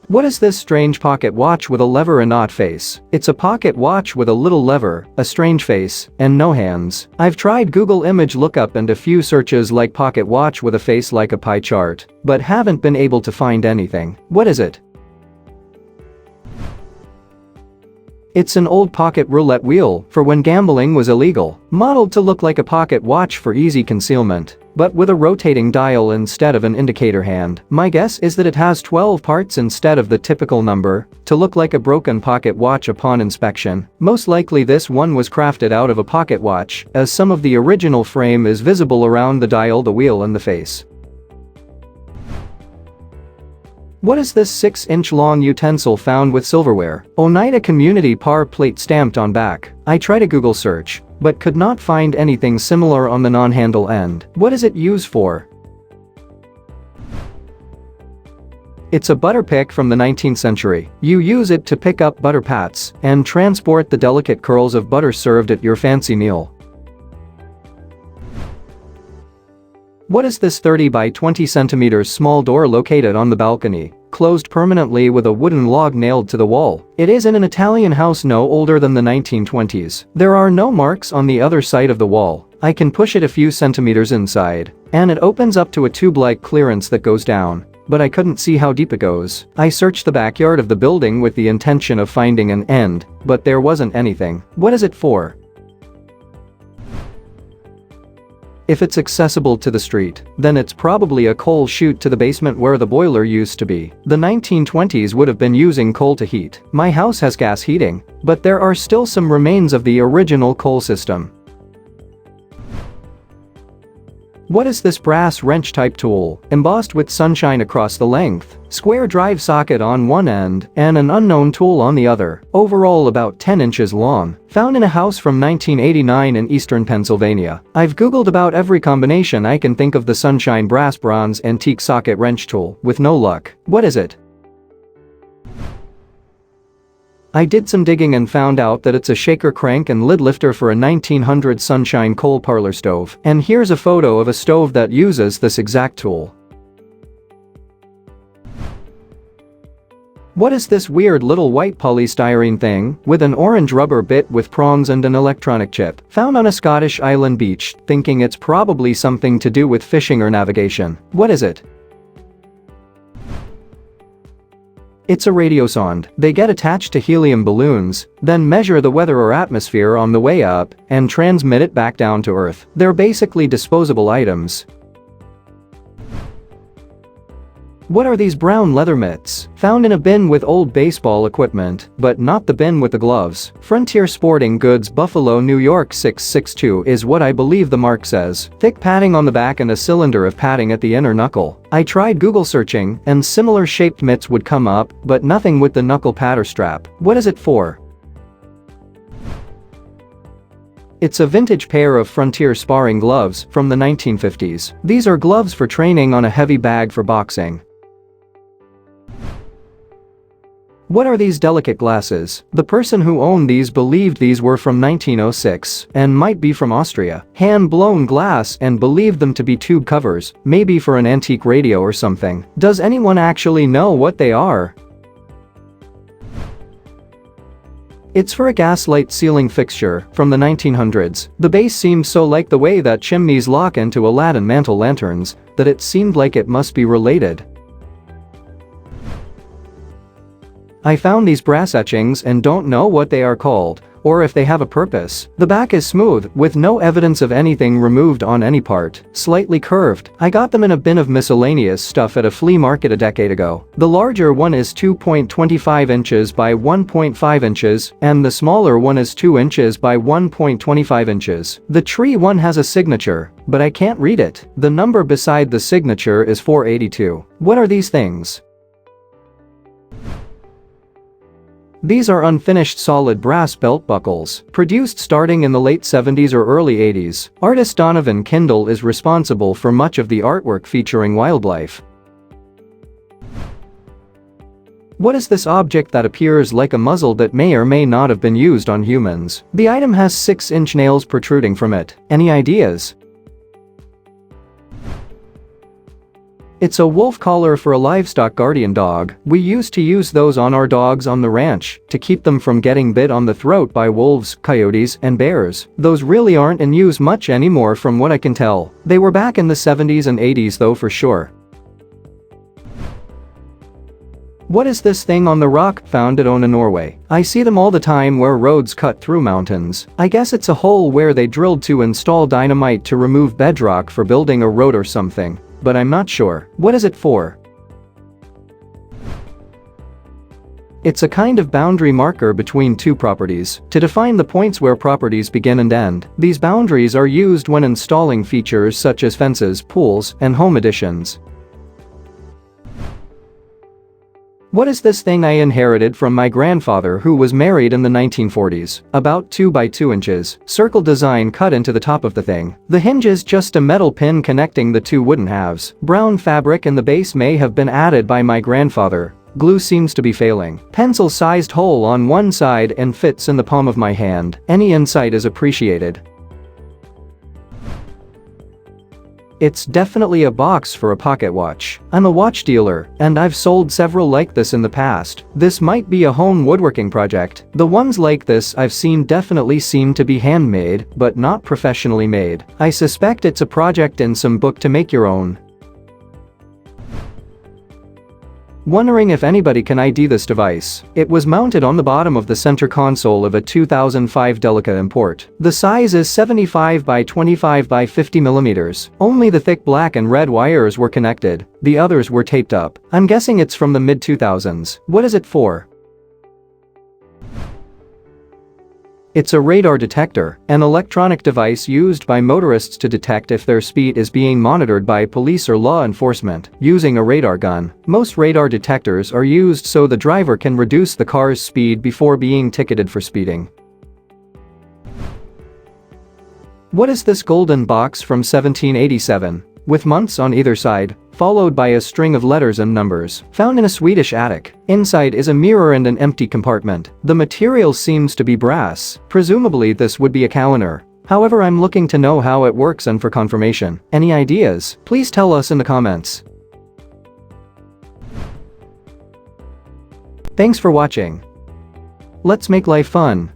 What is this strange pocket watch with a lever and odd face? It's a pocket watch with a little lever, a strange face, and no hands. I've tried Google image lookup and a few searches like pocket watch with a face like a pie chart, but haven't been able to find anything. What is it? It's an old pocket roulette wheel for when gambling was illegal, modeled to look like a pocket watch for easy concealment, but with a rotating dial instead of an indicator hand. My guess is that it has 12 parts instead of the typical number, to look like a broken pocket watch upon inspection. Most likely this one was crafted out of a pocket watch, as some of the original frame is visible around the dial, the wheel and the face. What is this 6-inch long utensil found with silverware? Oneida Community PAR plate stamped on back. I tried a Google search, but could not find anything similar on the non-handle end. What is it used for? It's a butter pick from the 19th century. You use it to pick up butter pats and transport the delicate curls of butter served at your fancy meal. What is this 30 by 20 centimeters small door located on the balcony, closed permanently with a wooden log nailed to the wall? It is in an Italian house no older than the 1920s. There are no marks on the other side of the wall. I can push it a few centimeters inside, and it opens up to a tube-like clearance that goes down, but I couldn't see how deep it goes. I searched the backyard of the building with the intention of finding an end, but there wasn't anything. What is it for? If it's accessible to the street, then it's probably a coal chute to the basement where the boiler used to be. The 1920s would have been using coal to heat. My house has gas heating, but there are still some remains of the original coal system. What is this brass wrench type tool, embossed with sunshine across the length, square drive socket on one end, and an unknown tool on the other, overall about 10 inches long, found in a house from 1989 in eastern Pennsylvania? I've googled about every combination I can think of the sunshine brass bronze antique socket wrench tool, with no luck. What is it? I did some digging and found out that it's a shaker crank and lid lifter for a 1900 Sunshine coal parlor stove. And here's a photo of a stove that uses this exact tool. What is this weird little white polystyrene thing with an orange rubber bit with prongs and an electronic chip? Found on a Scottish island beach, thinking it's probably something to do with fishing or navigation. What is it? It's a radio sonde. They get attached to helium balloons, then measure the weather or atmosphere on the way up, and transmit it back down to Earth. They're basically disposable items. What are these brown leather mitts? Found in a bin with old baseball equipment, but not the bin with the gloves. Frontier Sporting Goods, Buffalo, New York 662 is what I believe the mark says. Thick padding on the back and a cylinder of padding at the inner knuckle. I tried Google searching, and similar shaped mitts would come up, but nothing with the knuckle pad or strap. What is it for? It's a vintage pair of Frontier sparring gloves from the 1950s. These are gloves for training on a heavy bag for boxing. What are these delicate glasses? The person who owned these believed these were from 1906 and might be from Austria. Hand-blown glass and believed them to be tube covers, maybe for an antique radio or something. Does anyone actually know what they are? It's for a gaslight ceiling fixture from the 1900s. The base seemed so like the way that chimneys lock into Aladdin mantle lanterns that it seemed like it must be related. I found these brass etchings and don't know what they are called, or if they have a purpose. The back is smooth, with no evidence of anything removed on any part, slightly curved. I got them in a bin of miscellaneous stuff at a flea market a decade ago. The larger one is 2.25 inches by 1.5 inches, and the smaller one is 2 inches by 1.25 inches. The tree one has a signature, but I can't read it. The number beside the signature is 482. What are these things? These are unfinished solid brass belt buckles, produced starting in the late 70s or early 80s. Artist Donovan Kindle is responsible for much of the artwork featuring wildlife. What is this object that appears like a muzzle that may or may not have been used on humans? The item has 6-inch nails protruding from it. Any ideas? It's a wolf collar for a livestock guardian dog. We used to use those on our dogs on the ranch to keep them from getting bit on the throat by wolves, coyotes, and bears. Those really aren't in use much anymore from what I can tell. They were back in the 70s and 80s though for sure. What is this thing on the rock? Found at Ona, Norway. I see them all the time where roads cut through mountains. I guess it's a hole where they drilled to install dynamite to remove bedrock for building a road or something. But I'm not sure. What is it for? It's a kind of boundary marker between two properties to define the points where properties begin and end. These boundaries are used when installing features such as fences, pools, and home additions. What is this thing I inherited from my grandfather who was married in the 1940s? About 2 by 2 inches, circle design cut into the top of the thing. The hinge is just a metal pin connecting the two wooden halves. Brown fabric in the base may have been added by my grandfather. Glue seems to be failing. Pencil-sized hole on one side and fits in the palm of my hand. Any insight is appreciated. It's definitely a box for a pocket watch. I'm a watch dealer, and I've sold several like this in the past. This might be a home woodworking project. The ones like this I've seen definitely seem to be handmade, but not professionally made. I suspect it's a project in some book to make your own. Wondering if anybody can ID this device. It was mounted on the bottom of the center console of a 2005 Delica import. The size is 75 by 25 by 50 millimeters. Only the thick black and red wires were connected. The others were taped up. I'm guessing it's from the mid-2000s. What is it for? It's a radar detector, an electronic device used by motorists to detect if their speed is being monitored by police or law enforcement using a radar gun. Most radar detectors are used so the driver can reduce the car's speed before being ticketed for speeding. What is this golden box from 1787? With months on either side, followed by a string of letters and numbers, found in a Swedish attic. Inside is a mirror and an empty compartment. The material seems to be brass. Presumably this would be a calendar. However, I'm looking to know how it works and for confirmation. Any ideas? Please tell us in the comments. Thanks for watching. Let's make life fun.